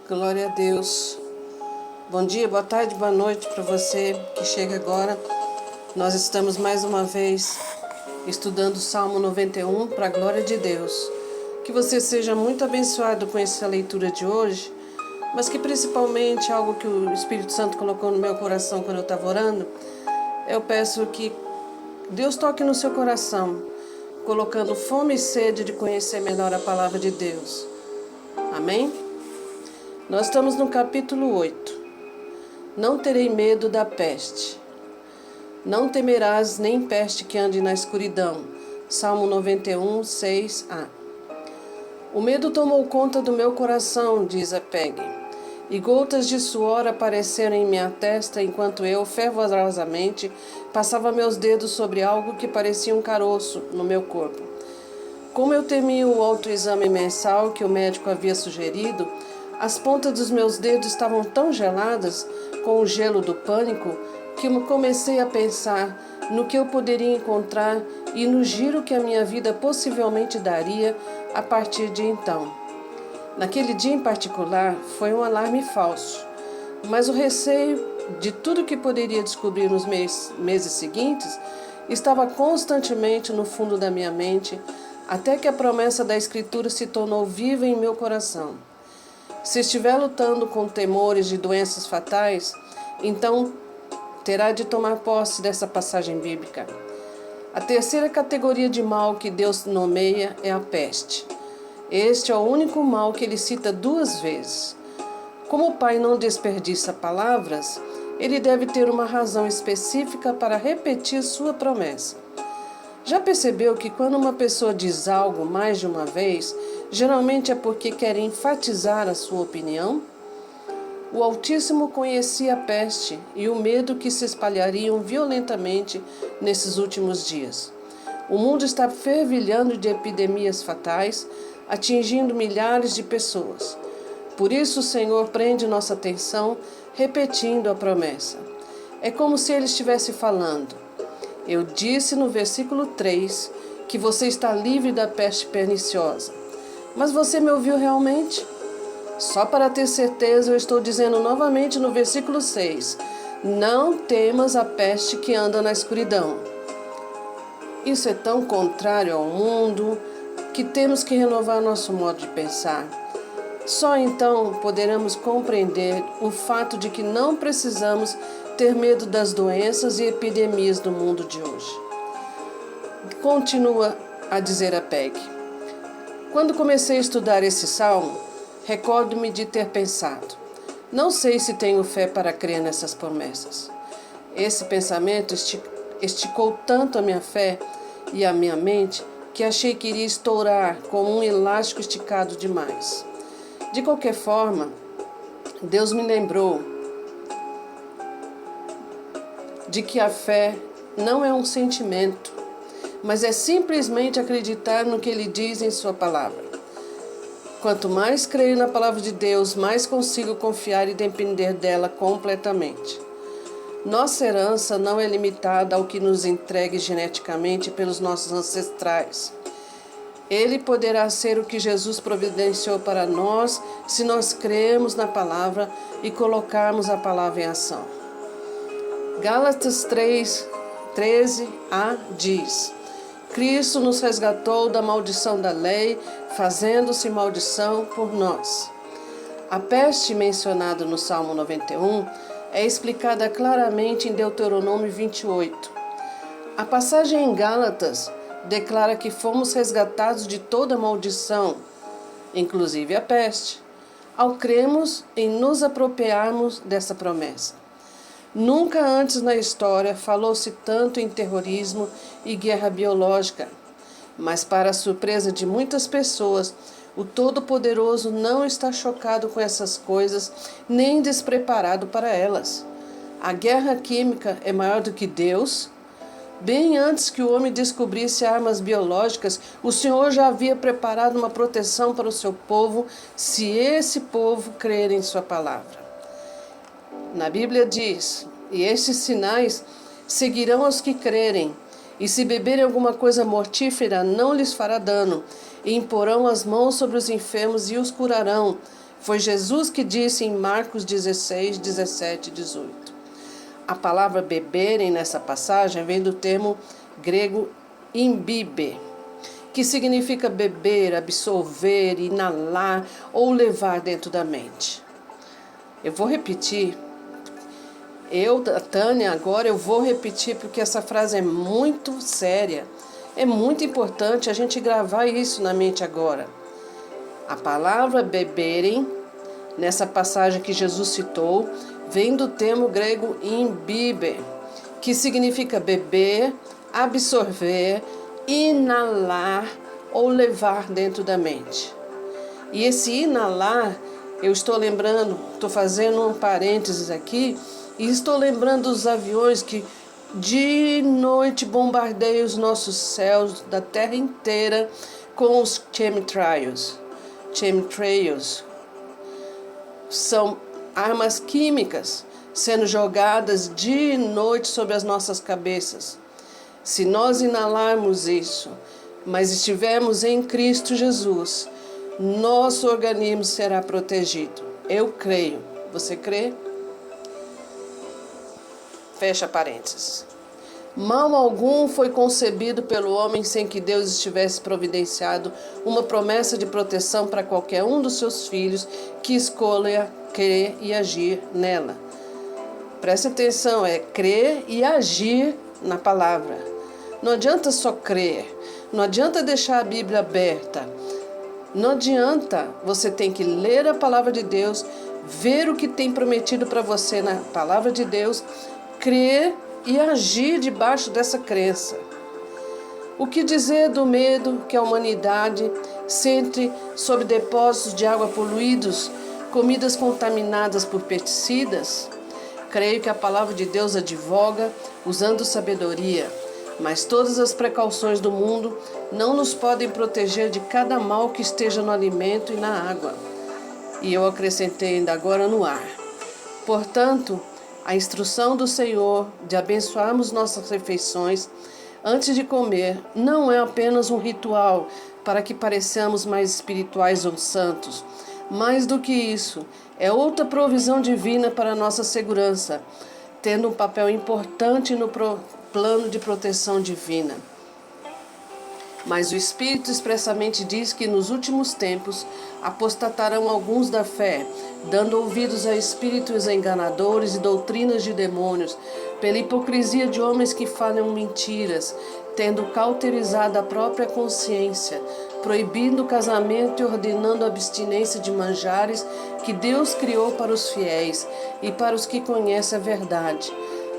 Glória a Deus. Bom dia, boa tarde, boa noite para você que chega agora. Nós estamos mais uma vez estudando o Salmo 91 para a glória de Deus. Que você seja muito abençoado com essa leitura de hoje, mas que principalmente algo que o Espírito Santo colocou no meu coração quando eu estava orando, eu peço que Deus toque no seu coração, colocando fome e sede de conhecer melhor a palavra de Deus. Amém? Nós estamos no capítulo 8. Não terei medo da peste. Não temerás nem peste que ande na escuridão. Salmo 91, 6a. O medo tomou conta do meu coração, diz a Peggy, e gotas de suor apareceram em minha testa enquanto eu, fervorosamente, passava meus dedos sobre algo que parecia um caroço no meu corpo. Como eu temia o autoexame mensal que o médico havia sugerido, as pontas dos meus dedos estavam tão geladas com o gelo do pânico que eu comecei a pensar no que eu poderia encontrar e no giro que a minha vida possivelmente daria a partir de então. Naquele dia em particular foi um alarme falso, mas o receio de tudo que poderia descobrir nos meses seguintes estava constantemente no fundo da minha mente, até que a promessa da Escritura se tornou viva em meu coração. Se estiver lutando com temores de doenças fatais, então terá de tomar posse dessa passagem bíblica. A terceira categoria de mal que Deus nomeia é a peste. Este é o único mal que ele cita 2 vezes. Como o Pai não desperdiça palavras, ele deve ter uma razão específica para repetir sua promessa. Já percebeu que quando uma pessoa diz algo mais de uma vez, geralmente é porque quer enfatizar a sua opinião? O Altíssimo conhecia a peste e o medo que se espalhariam violentamente nesses últimos dias. O mundo está fervilhando de epidemias fatais, atingindo milhares de pessoas. Por isso o Senhor prende nossa atenção, repetindo a promessa. É como se ele estivesse falando: eu disse no versículo 3 que você está livre da peste perniciosa. Mas você me ouviu realmente? Só para ter certeza, eu estou dizendo novamente no versículo 6. Não temas a peste que anda na escuridão. Isso é tão contrário ao mundo que temos que renovar nosso modo de pensar. Só então poderemos compreender o fato de que não precisamos ter medo das doenças e epidemias do mundo de hoje. Continua a dizer a Peggy. Quando comecei a estudar esse salmo, recordo-me de ter pensado: não sei se tenho fé para crer nessas promessas. Esse pensamento esticou tanto a minha fé e a minha mente que achei que iria estourar como um elástico esticado demais. De qualquer forma, Deus me lembrou de que a fé não é um sentimento, mas é simplesmente acreditar no que Ele diz em Sua palavra. Quanto mais creio na palavra de Deus, mais consigo confiar e depender dela completamente. Nossa herança não é limitada ao que nos entregue geneticamente pelos nossos ancestrais. Ele poderá ser o que Jesus providenciou para nós se nós cremos na palavra e colocarmos a palavra em ação. Gálatas 3:13a diz: Cristo nos resgatou da maldição da lei, fazendo-se maldição por nós. A peste mencionada no Salmo 91 é explicada claramente em Deuteronômio 28. A passagem em Gálatas declara que fomos resgatados de toda maldição, inclusive a peste, ao cremos em nos apropriarmos dessa promessa. Nunca antes na história falou-se tanto em terrorismo e guerra biológica, mas para a surpresa de muitas pessoas, o Todo-Poderoso não está chocado com essas coisas, nem despreparado para elas. A guerra química é maior do que Deus. Bem antes que o homem descobrisse armas biológicas, o Senhor já havia preparado uma proteção para o seu povo, se esse povo crer em sua palavra. Na Bíblia diz: e estes sinais seguirão aos que crerem, e se beberem alguma coisa mortífera, não lhes fará dano, e imporão as mãos sobre os enfermos e os curarão, Foi Jesus que disse em Marcos 16, 17 e 18. A palavra beberem nessa passagem vem do termo grego imbibe, que significa beber, absorver, inalar ou levar dentro da mente. Eu vou repetir. Tânia, agora eu vou repetir porque essa frase é muito séria. É muito importante a gente gravar isso na mente agora. A palavra beberem, nessa passagem que Jesus citou, vem do termo grego imbibe, que significa beber, absorver, inalar ou levar dentro da mente. E esse inalar, eu estou lembrando, estou fazendo um parênteses aqui, e estou lembrando dos aviões que de noite bombardeiam os nossos céus da terra inteira com os chemtrails. Chemtrails são armas químicas sendo jogadas de noite sobre as nossas cabeças. Se nós inalarmos isso, mas estivermos em Cristo Jesus, nosso organismo será protegido. Eu creio. Você crê? Fecha parênteses. Mal algum foi concebido pelo homem sem que Deus estivesse providenciado uma promessa de proteção para qualquer um dos seus filhos que escolha crer e agir nela. Preste atenção, é crer e agir na palavra. Não adianta só crer, não adianta deixar a Bíblia aberta. Não adianta, você tem que ler a palavra de Deus, ver o que tem prometido para você na palavra de Deus, crer e agir debaixo dessa crença. O que dizer do medo que a humanidade sente sob depósitos de água poluídos, comidas contaminadas por pesticidas? Creio que a palavra de Deus advoga usando sabedoria, mas todas as precauções do mundo não nos podem proteger de cada mal que esteja no alimento e na água. E eu acrescentei ainda agora no ar. Portanto, a instrução do Senhor de abençoarmos nossas refeições antes de comer não é apenas um ritual para que pareçamos mais espirituais ou santos. Mais do que isso, é outra provisão divina para a nossa segurança, tendo um papel importante no plano de proteção divina. Mas o Espírito expressamente diz que nos últimos tempos apostatarão alguns da fé, dando ouvidos a espíritos enganadores e doutrinas de demônios, pela hipocrisia de homens que falam mentiras, tendo cauterizado a própria consciência, proibindo o casamento e ordenando a abstinência de manjares que Deus criou para os fiéis e para os que conhecem a verdade,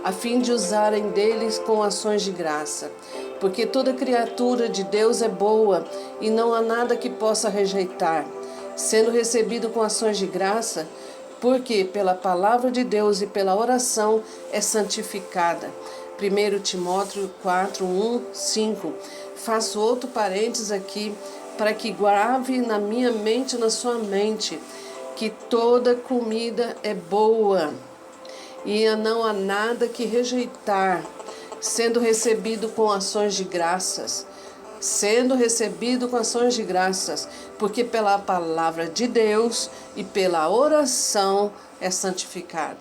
a fim de usarem deles com ações de graça. Porque toda criatura de Deus é boa e não há nada que possa rejeitar, sendo recebido com ações de graça, porque pela palavra de Deus e pela oração é santificada. 1 Timóteo 4, 1, 5. Faço outro parênteses aqui para que grave na minha mente, na sua mente, que toda comida é boa e não há nada que rejeitar, sendo recebido com ações de graças. Sendo recebido com ações de graças, porque pela palavra de Deus e pela oração é santificada.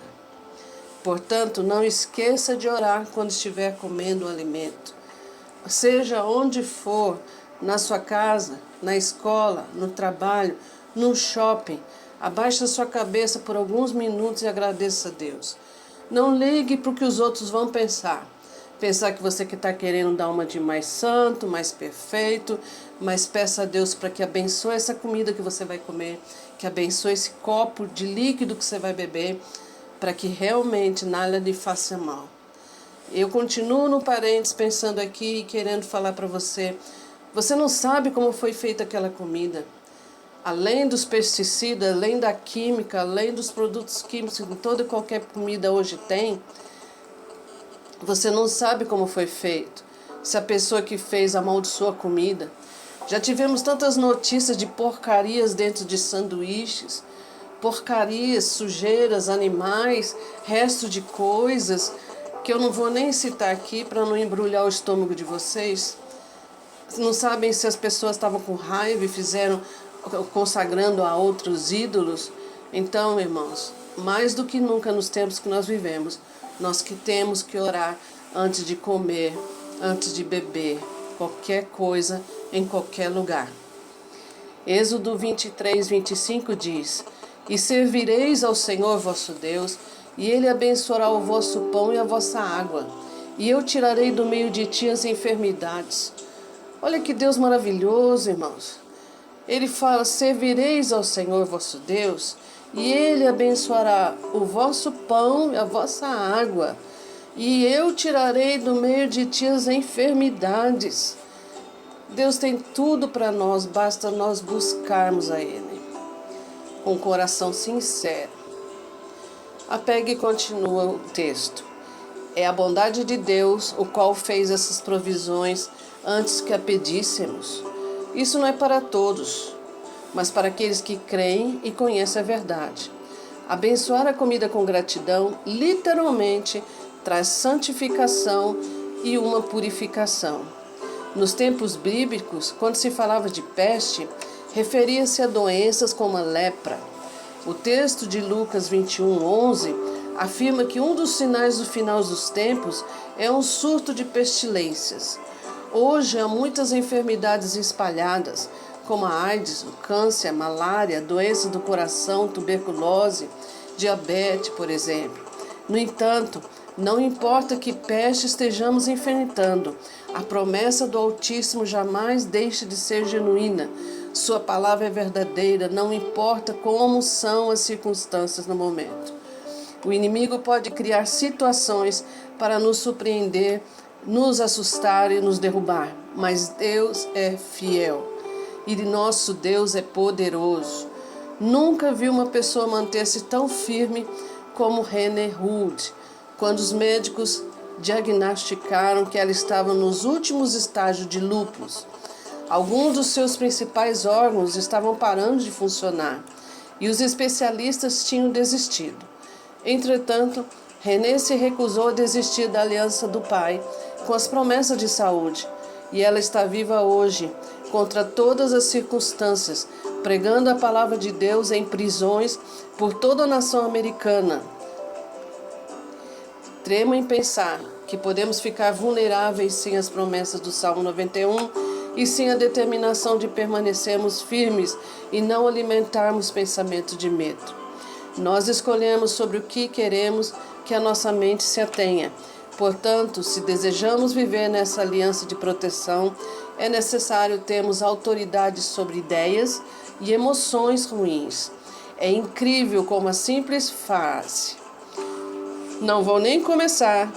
Portanto, não esqueça de orar quando estiver comendo o alimento. Seja onde for, na sua casa, na escola, no trabalho, no shopping, abaixe a sua cabeça por alguns minutos e agradeça a Deus. Não ligue para o que os outros vão pensar. Pensar que você que está querendo dar uma de mais santo, mais perfeito, mas peça a Deus para que abençoe essa comida que você vai comer, que abençoe esse copo de líquido que você vai beber, para que realmente nada lhe faça mal. Eu continuo no parênteses pensando aqui e querendo falar para você, você não sabe como foi feita aquela comida. Além dos pesticidas, além da química, além dos produtos químicos que toda e qualquer comida hoje tem, você não sabe como foi feito, se a pessoa que fez amaldiçoou a comida. Já tivemos tantas notícias de porcarias dentro de sanduíches, porcarias, sujeiras, animais, restos de coisas, que eu não vou nem citar aqui para não embrulhar o estômago de vocês. Não sabem se as pessoas estavam com raiva e fizeram consagrando a outros ídolos. Então, irmãos, mais do que nunca nos tempos que nós vivemos, nós que temos que orar antes de comer, antes de beber, qualquer coisa, em qualquer lugar. Êxodo 23:25 diz: E servireis ao Senhor vosso Deus, e Ele abençoará o vosso pão e a vossa água, e eu tirarei do meio de ti as enfermidades. Olha que Deus maravilhoso, irmãos. Ele fala: servireis ao Senhor vosso Deus, e Ele abençoará o vosso pão e a vossa água, e eu tirarei do meio de ti as enfermidades. Deus tem tudo para nós, basta nós buscarmos a Ele com o coração sincero. Apegue e continua o texto. É a bondade de Deus o qual fez essas provisões antes que a pedíssemos. Isso não é para todos, mas para aqueles que creem e conhecem a verdade. Abençoar a comida com gratidão, literalmente, traz santificação e uma purificação. Nos tempos bíblicos, quando se falava de peste, referia-se a doenças como a lepra. O texto de Lucas 21:11 afirma que um dos sinais do final dos tempos é um surto de pestilências. Hoje há muitas enfermidades espalhadas, como a AIDS, o câncer, a malária, doença do coração, tuberculose, diabetes, por exemplo. No entanto, não importa que peste estejamos enfrentando, a promessa do Altíssimo jamais deixa de ser genuína. Sua palavra é verdadeira, não importa como são as circunstâncias no momento. O inimigo pode criar situações para nos surpreender, nos assustar e nos derrubar, mas Deus é fiel e nosso Deus é poderoso. Nunca vi uma pessoa manter-se tão firme como René Hood, quando os médicos diagnosticaram que ela estava nos últimos estágios de lúpus. Alguns dos seus principais órgãos estavam parando de funcionar e os especialistas tinham desistido. Entretanto, René se recusou a desistir da aliança do Pai com as promessas de saúde, e ela está viva hoje, contra todas as circunstâncias, pregando a palavra de Deus em prisões por toda a nação americana. Tremo em pensar que podemos ficar vulneráveis sem as promessas do Salmo 91 e sem a determinação de permanecermos firmes e não alimentarmos pensamento de medo. Nós escolhemos sobre o que queremos que a nossa mente se atenha. Portanto, se desejamos viver nessa aliança de proteção, é necessário termos autoridade sobre ideias e emoções ruins. É incrível como a simples frase "não vou nem começar"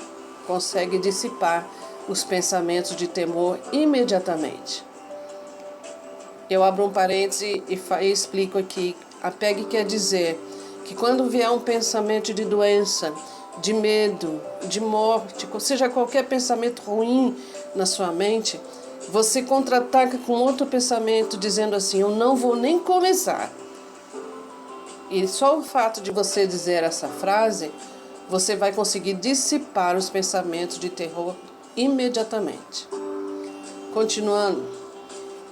consegue dissipar os pensamentos de temor imediatamente. Eu abro um parêntese e explico aqui. Apegue quer dizer que quando vier um pensamento de doença, de medo, de morte, seja qualquer pensamento ruim na sua mente, você contra-ataca com outro pensamento dizendo assim: eu não vou nem começar. E só o fato de você dizer essa frase, você vai conseguir dissipar os pensamentos de terror imediatamente. Continuando,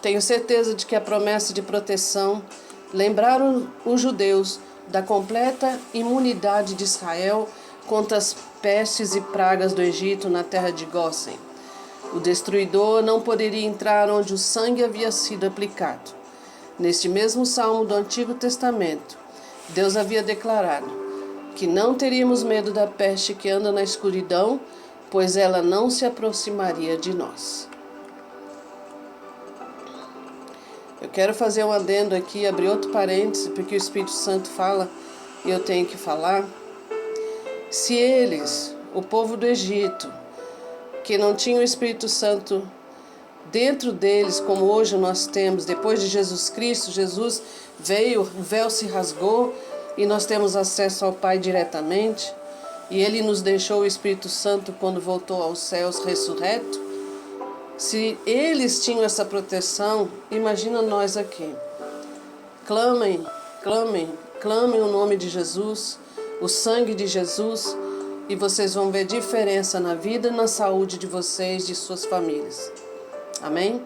tenho certeza de que a promessa de proteção lembraram os judeus da completa imunidade de Israel contra as pestes e pragas do Egito na terra de Gósen. O destruidor não poderia entrar onde o sangue havia sido aplicado. Neste mesmo salmo do Antigo Testamento, Deus havia declarado que não teríamos medo da peste que anda na escuridão, pois ela não se aproximaria de nós. Eu quero fazer um adendo aqui, abrir outro parêntese, porque o Espírito Santo fala e eu tenho que falar. Se eles, o povo do Egito, que não tinha o Espírito Santo dentro deles, como hoje nós temos, depois de Jesus Cristo, Jesus veio, o véu se rasgou e nós temos acesso ao Pai diretamente, e Ele nos deixou o Espírito Santo quando voltou aos céus ressurreto. Se eles tinham essa proteção, imagina nós aqui. Clamem, clamem, clamem o nome de Jesus, o sangue de Jesus, e vocês vão ver diferença na vida e na saúde de vocês e de suas famílias. Amém?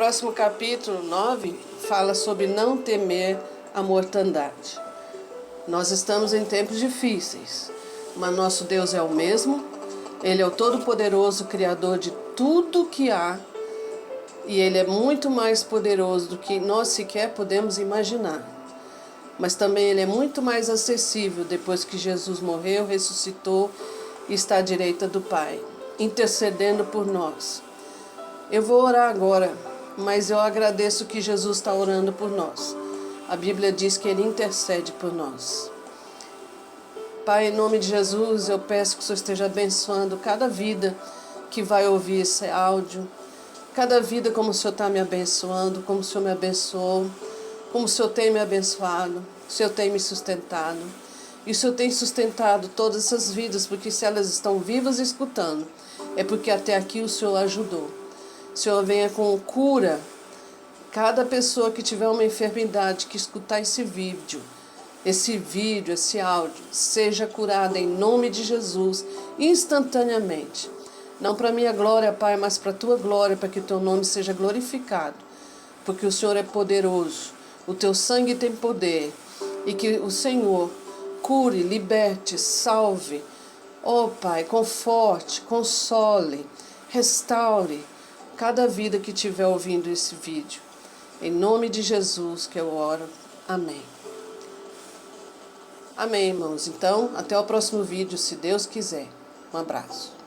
próximo capítulo 9 fala sobre não temer a mortandade. Nós estamos em tempos difíceis, mas nosso Deus é o mesmo. Ele é o Todo-Poderoso, Criador de tudo que há, e Ele é muito mais poderoso do que nós sequer podemos imaginar. Mas também Ele é muito mais acessível depois que Jesus morreu, ressuscitou e está à direita do Pai, intercedendo por nós. Eu vou orar agora, mas eu agradeço que Jesus está orando por nós. A Bíblia diz que Ele intercede por nós. Pai, em nome de Jesus, eu peço que o Senhor esteja abençoando cada vida que vai ouvir esse áudio. Cada vida como o Senhor está me abençoando, como o Senhor me abençoou, como o Senhor tem me abençoado, o Senhor tem me sustentado. E o Senhor tem sustentado todas essas vidas, porque se elas estão vivas e escutando, é porque até aqui o Senhor ajudou. O Senhor venha com cura. Cada pessoa que tiver uma enfermidade, que escutar esse vídeo, esse áudio, seja curada em nome de Jesus, instantaneamente. Não para minha glória, Pai, mas para a tua glória, para que o teu nome seja glorificado. Porque o Senhor é poderoso, o teu sangue tem poder, e que o Senhor cure, liberte, salve. Oh, Pai, conforte, console, restaure cada vida que estiver ouvindo esse vídeo. Em nome de Jesus que eu oro. Amém. Amém, irmãos. Então, até o próximo vídeo, se Deus quiser. Um abraço.